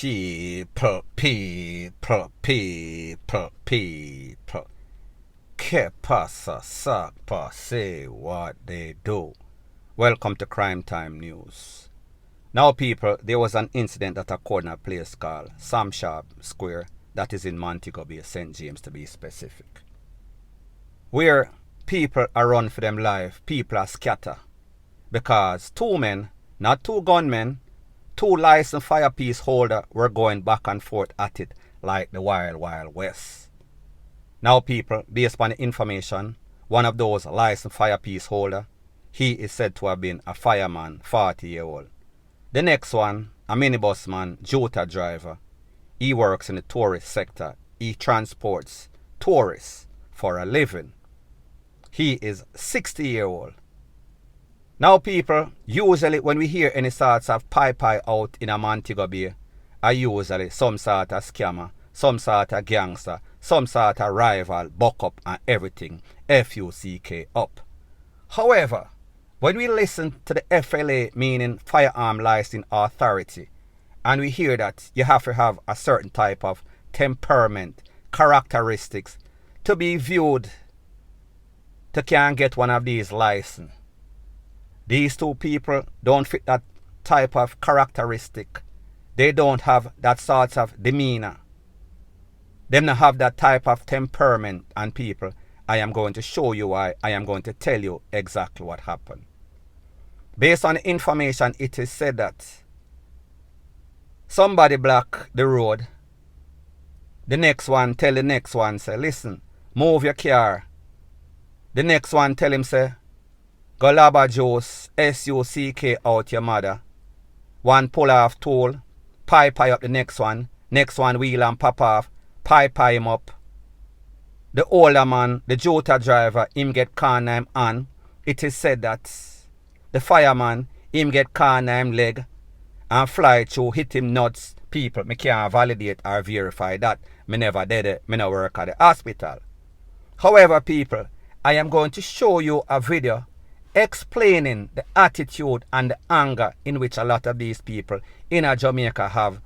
people. Que pasa, sapa, say what they do. Welcome to Crime Time News. Now people, there was an incident that occurred in a place called Sam Sharp Square, that is in Montego Bay, St. James to be specific, where people are run for them life, people are scatter, because two men, not two gunmen, two licensed firepiece holder were going back and forth at it like the Wild Wild West. Now people, based on the information, one of those licensed firepiece holder, he is said to have been a fireman, 40-year-old. The next one, a minibus man, Jota driver. He works in the tourist sector. He transports tourists for a living. He is 60-year-old. Now people, usually when we hear any sorts of pie out in a Montego Bay, are usually some sort of scammer, some sort of gangster, some sort of rival, buck up and everything, FUCK up. However, when we listen to the FLA, meaning Firearm Licensing Authority, and we hear that you have to have a certain type of temperament, characteristics, to be viewed to can get one of these licenses. These two people don't fit that type of characteristic. They don't have that sort of demeanor. They don't have that type of temperament. And people, I am going to show you why. I am going to tell you exactly what happened. Based on the information, it is said that somebody block the road. The next one tell the next one, say, listen, move your car. The next one tell him, say, go laba juice, SUCK out your mother. One pull off tool, pie up the next one wheel and pop off, pie him up. The older man, the Jota driver, him get car name on. It is said that the fireman, him get car name leg and fly through, hit him nuts. People, me can't validate or verify that. Me never did it. Me no work at the hospital. However, people, I am going to show you a video explaining the attitude and the anger in which a lot of these people in Jamaica have.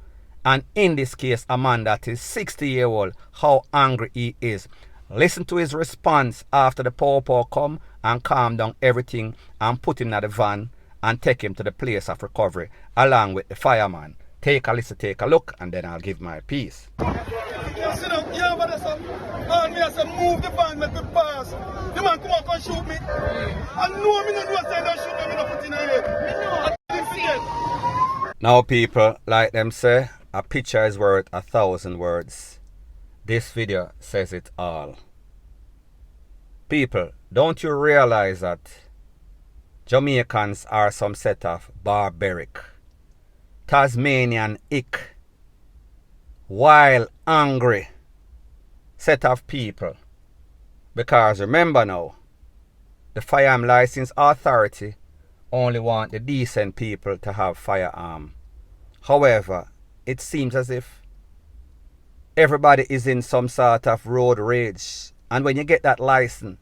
And in this case, a man that is 60-year-old, how angry he is. Listen to his response after the pow come and calm down everything and put him in the van and take him to the place of recovery along with the fireman. Take a listen, take a look, and then I'll give my piece. Move the van, make me pass. The man come up and shoot me. I know me not do say that shoot me, not put in a head. Now people, like them say, a picture is worth 1,000 words. This video says it all. People, don't you realize that Jamaicans are some set of barbaric, Tasmanian ick, wild, angry set of people? Because remember now, the Firearm Licensing Authority only want the decent people to have firearm. However, it seems as if everybody is in some sort of road rage. And when you get that license,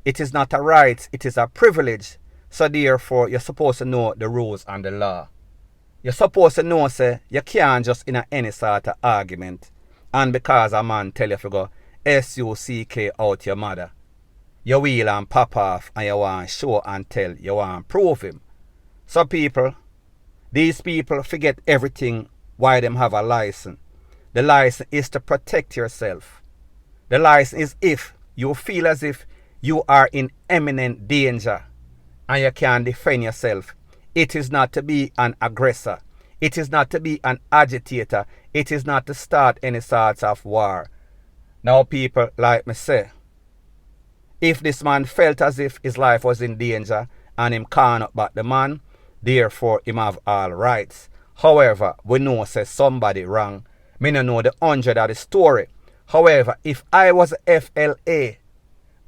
it is not a right, it is a privilege. So therefore, you're supposed to know the rules and the law. You're supposed to know, say, you can't just in any sort of argument. And because a man tell you to go SUCK out your mother, you wheel and pop off and you want show and tell, you want prove him. So people, these people forget everything why them have a license. The license is to protect yourself. The license is if you feel as if you are in imminent danger and you can defend yourself. It is not to be an aggressor. It is not to be an agitator. It is not to start any sorts of war. Now people, like me say, if this man felt as if his life was in danger and him can't up back the man, therefore him have all rights. However, we know say somebody wrong. Me no know the 100 of the story. However, if I was a FLA,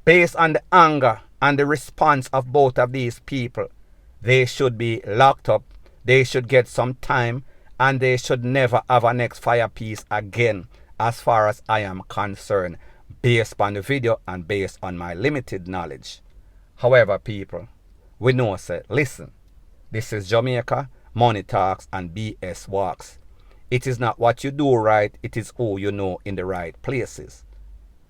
based on the anger and the response of both of these people, they should be locked up, they should get some time, and they should never have a next firepiece again, as far as I am concerned, based on the video and based on my limited knowledge. However, people, we know, say, listen, this is Jamaica, money talks and BS walks. It is not what you do right, it is who you know in the right places.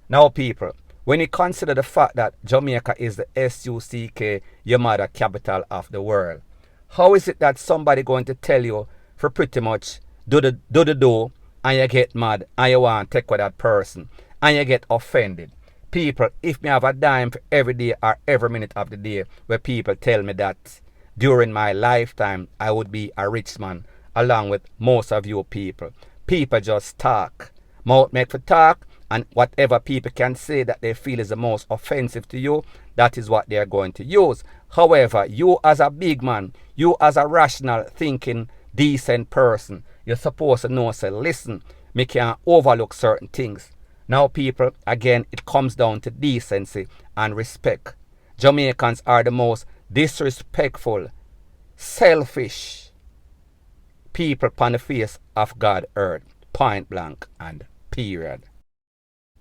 Now people, when you consider the fact that Jamaica is the UCK-Yuh-MADA capital of the world, how is it that somebody going to tell you for pretty much do the do and you get mad and you want to take with that person and you get offended? People, if me have a dime for every day or every minute of the day where people tell me that during my lifetime I would be a rich man along with most of you people. People just talk. Mouth make for talk, and whatever people can say that they feel is the most offensive to you, that is what they are going to use. However, you as a big man, you as a rational thinking decent person, you're supposed to know, say, listen, me can't overlook certain things. Now people, again, it comes down to decency and respect. Jamaicans are the most disrespectful, selfish people upon the face of God earth, point blank and period.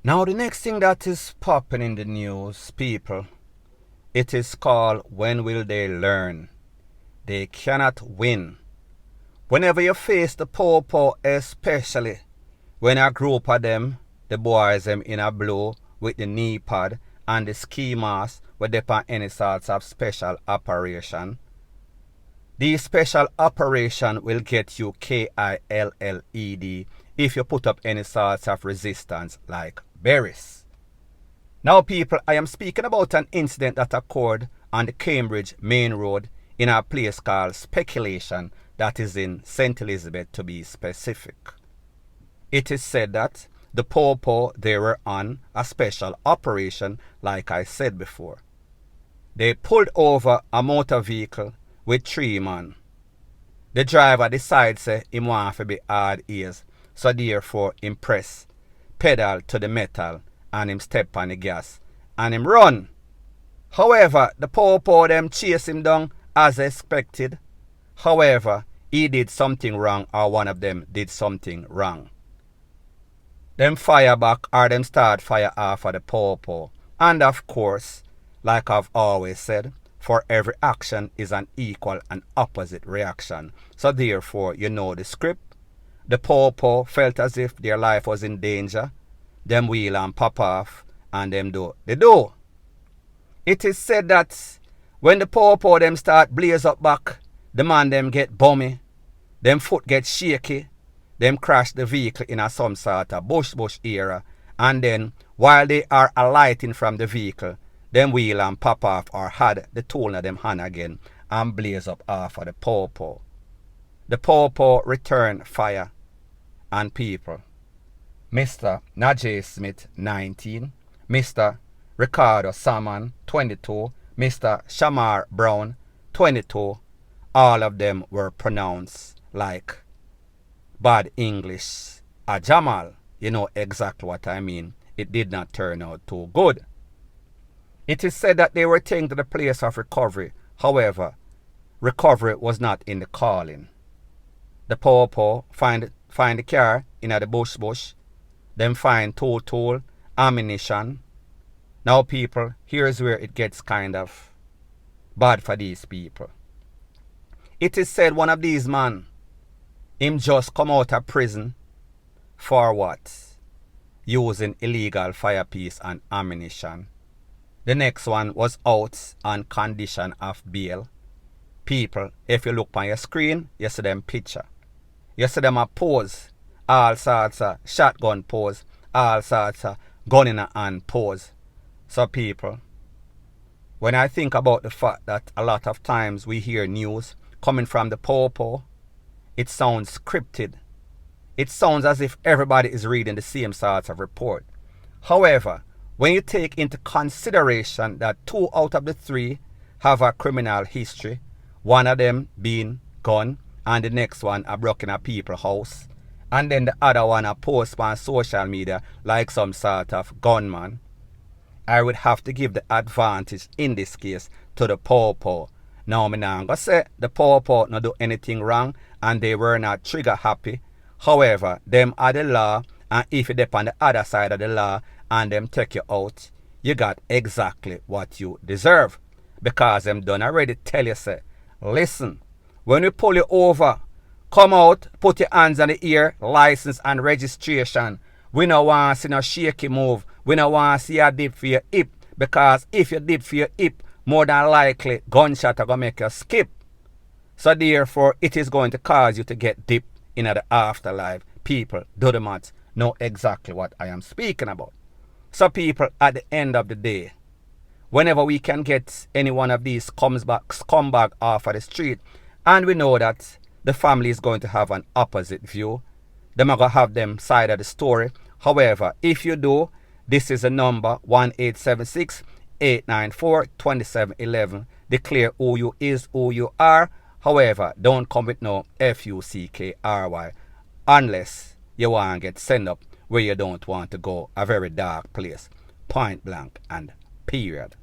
Now the next thing that is popping in the news, people, it is called when will they learn? They cannot win. Whenever you face the po-po, especially when a group of them, the boys them in a blue with the knee pad and the ski mask with they on any sorts of special operation. These special operation will get you KILLED if you put up any sorts of resistance like berries. Now people, I am speaking about an incident that occurred on the Cambridge main road in a place called Speculation that is in St. Elizabeth to be specific. It is said that the po-po, they were on a special operation like I said before. They pulled over a motor vehicle with 3 men. The driver decided say him want to be hard ears, so therefore him press pedal to the metal and him step on the gas and him run. However, the po-po them chase him down as expected. However, he did something wrong or one of them did something wrong. Them fire back or them start fire off of the po-po. And of course, like I've always said, for every action is an equal and opposite reaction. So therefore, you know the script. The po-po felt as if their life was in danger. Them wheel and pop off and them do the do. It is said that when the po-po them start blaze up back, the man them get bummy, them foot get shaky, them crash the vehicle in a some sort of bush area, and then while they are alighting from the vehicle, them wheel and pop off or had the tool in them hand again and blaze up off of the po-po. The po-po return fire and people. Mr. Najee Smith, 19, Mr. Ricardo Salmon, 22, Mr. Shamar Brown, 22, all of them were pronounced like bad English. A Jamal, you know exactly what I mean. It did not turn out too good. It is said that they were taken to the place of recovery. However, recovery was not in the calling. The po-po find the car in the bush. Then find tool, ammunition. Now people, here's where it gets kind of bad for these people. It is said one of these man, him just come out of prison for what? Using illegal firepiece and ammunition. The next one was out on condition of bail. People, if you look on your screen, you see them picture. You see them a pose. All sorts of shotgun pose. All sorts of gun in a hand pose. So people, when I think about the fact that a lot of times we hear news coming from the po-po, it sounds scripted. It sounds as if everybody is reading the same sorts of report. However, when you take into consideration that 2 out of the 3 have a criminal history, one of them being gun and the next one a broken a people's house, and then the other one a post on social media like some sort of gunman, I would have to give the advantage in this case to the po-po. Now me not gonna say the po-po not do anything wrong and they were not trigger happy. However, them are the law, and if you dip on the other side of the law and them take you out, you got exactly what you deserve. Because them done already tell you say, listen, when we pull you over, Come out, put your hands on the ear, license and registration. We don't want to see no shaky move. We don't want to see a dip for your hip. Because if you dip for your hip, more than likely gunshot are going to make you skip. So therefore, it is going to cause you to get dipped in the afterlife. People, do the maths, know exactly what I am speaking about. So people, at the end of the day, whenever we can get any one of these scumbag off of the street, and we know that the family is going to have an opposite view, them are going to have them side of the story. However, if you do, this is a number 1-876-894-2711. Declare who you is, who you are. However, don't come with no F-U-C-K-R-Y unless you want to get sent up where you don't want to go, a very dark place. Point blank and period.